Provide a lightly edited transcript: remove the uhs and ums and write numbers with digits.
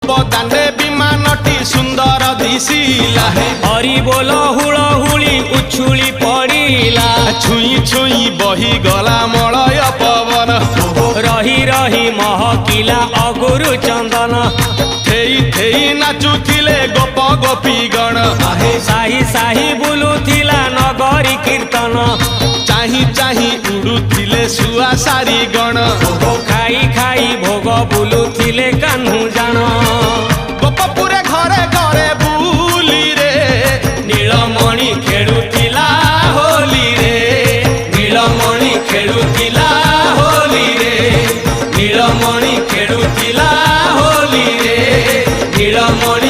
गोपदाने विमानटी सुंदर दिशिला हरि बोल हुलहुली उछुली पड़िला छुई छुई बही गला मलय पवन रही रही महकिला अगुरु चंदन थेई थेई नाचुथिले गोप गोपी गण साही साही बुलुथिला नगरी कीर्तन चाही चाही उड़ुथिले सुआ सारी गण खाई खाई भोग बुलुथिले कान्हू जान गोपपुरे घरे घरे बुली रे नीलमणि खेलुथिला होली रे नीलमणि खेलुथिला होली रे नीलमणि खेलुथिला होली रे नीलमणि